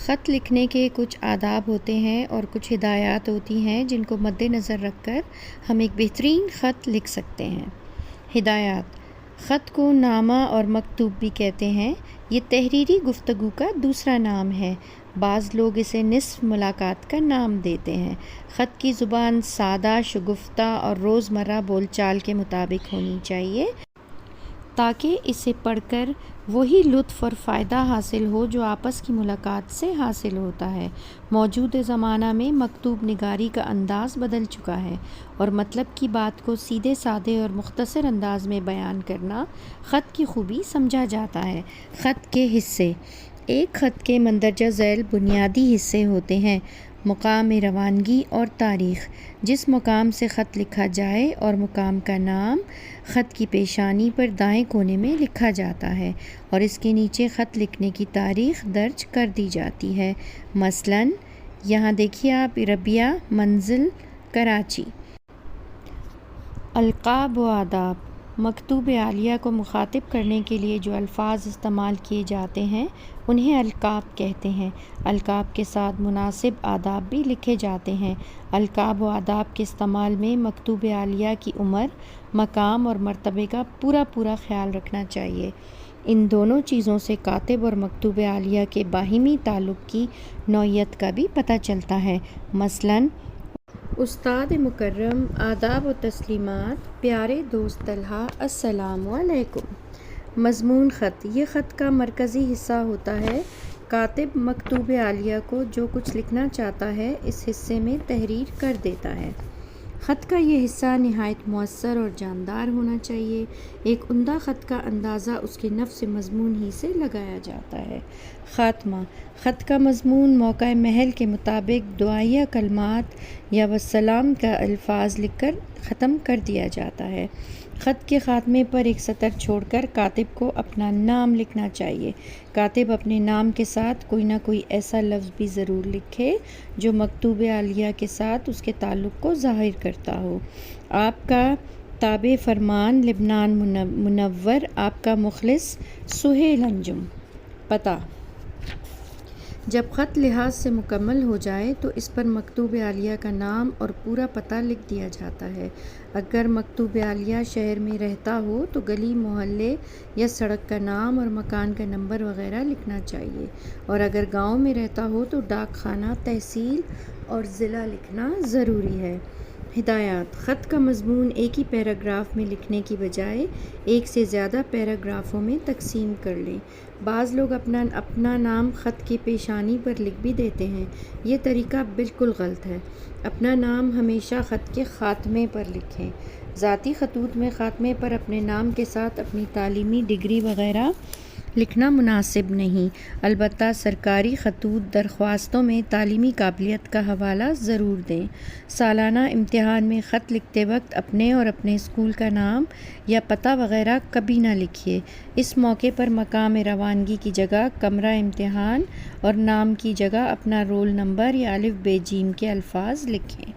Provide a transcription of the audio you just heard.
خط لکھنے کے کچھ آداب ہوتے ہیں اور کچھ ہدایات ہوتی ہیں جن کو مد نظر رکھ کر ہم ایک بہترین خط لکھ سکتے ہیں۔ ہدایات: خط کو نامہ اور مکتوب بھی کہتے ہیں۔ یہ تحریری گفتگو کا دوسرا نام ہے۔ بعض لوگ اسے نصف ملاقات کا نام دیتے ہیں۔ خط کی زبان سادہ، شگفتہ اور روزمرہ بول چال کے مطابق ہونی چاہیے تاکہ اسے پڑھ کر وہی لطف اور فائدہ حاصل ہو جو آپس کی ملاقات سے حاصل ہوتا ہے۔ موجودہ زمانہ میں مکتوب نگاری کا انداز بدل چکا ہے اور مطلب کی بات کو سیدھے سادے اور مختصر انداز میں بیان کرنا خط کی خوبی سمجھا جاتا ہے۔ خط کے حصے: ایک خط کے مندرجہ ذیل بنیادی حصے ہوتے ہیں: مقام روانگی اور تاریخ، جس مقام سے خط لکھا جائے، اور مقام کا نام۔ خط کی پیشانی پر دائیں کونے میں لکھا جاتا ہے اور اس کے نیچے خط لکھنے کی تاریخ درج کر دی جاتی ہے۔ مثلاً یہاں دیکھیے آپ: ربیہ، منزل، کراچی۔ القاب و آداب: مکتوب عالیہ کو مخاطب کرنے کے لیے جو الفاظ استعمال کیے جاتے ہیں انہیں القاب کہتے ہیں۔ القاب کے ساتھ مناسب آداب بھی لکھے جاتے ہیں۔ القاب و آداب کے استعمال میں مکتوب عالیہ کی عمر، مقام اور مرتبے کا پورا خیال رکھنا چاہیے۔ ان دونوں چیزوں سے کاتب اور مکتوب عالیہ کے باہمی تعلق کی نوعیت کا بھی پتہ چلتا ہے۔ مثلاً: استاد مکرم، آداب و تسلیمات، پیارے دوست طلحہ، السلام علیکم۔ مضمون خط: یہ خط کا مرکزی حصہ ہوتا ہے۔ کاتب مکتوب عالیہ کو جو کچھ لکھنا چاہتا ہے اس حصے میں تحریر کر دیتا ہے۔ خط کا یہ حصہ نہایت مؤثر اور جاندار ہونا چاہیے۔ ایک عمدہ خط کا اندازہ اس کے نفس مضمون ہی سے لگایا جاتا ہے۔ خاتمہ: خط کا مضمون موقع محل کے مطابق دعائیہ کلمات یا والسلام کا الفاظ لکھ کر ختم کر دیا جاتا ہے۔ خط کے خاتمے پر ایک سطر چھوڑ کر کاتب کو اپنا نام لکھنا چاہیے۔ کاتب اپنے نام کے ساتھ کوئی نہ کوئی ایسا لفظ بھی ضرور لکھے جو مکتوب عالیہ کے ساتھ اس کے تعلق کو ظاہر کرتا ہو۔ آپ کا تابع فرمان، لبنان منور، آپ کا مخلص سہیل انجم۔ پتہ: جب خط لحاظ سے مکمل ہو جائے تو اس پر مکتوب عالیہ کا نام اور پورا پتہ لکھ دیا جاتا ہے۔ اگر مکتوب عالیہ شہر میں رہتا ہو تو گلی، محلے یا سڑک کا نام اور مکان کا نمبر وغیرہ لکھنا چاہیے، اور اگر گاؤں میں رہتا ہو تو ڈاک خانہ، تحصیل اور ضلع لکھنا ضروری ہے۔ ہدایات: خط کا مضمون ایک ہی پیراگراف میں لکھنے کی بجائے ایک سے زیادہ پیراگرافوں میں تقسیم کر لیں۔ بعض لوگ اپنا نام خط کی پیشانی پر لکھ بھی دیتے ہیں۔ یہ طریقہ بالکل غلط ہے۔ اپنا نام ہمیشہ خط کے خاتمے پر لکھیں۔ ذاتی خطوط میں خاتمے پر اپنے نام کے ساتھ اپنی تعلیمی ڈگری وغیرہ لکھنا مناسب نہیں۔ البتہ سرکاری خطوط درخواستوں میں تعلیمی قابلیت کا حوالہ ضرور دیں۔ سالانہ امتحان میں خط لکھتے وقت اپنے اور اپنے اسکول کا نام یا پتہ وغیرہ کبھی نہ لکھیے۔ اس موقع پر مقام روانگی کی جگہ کمرہ امتحان اور نام کی جگہ اپنا رول نمبر یا الف ب ج کے الفاظ لکھیں۔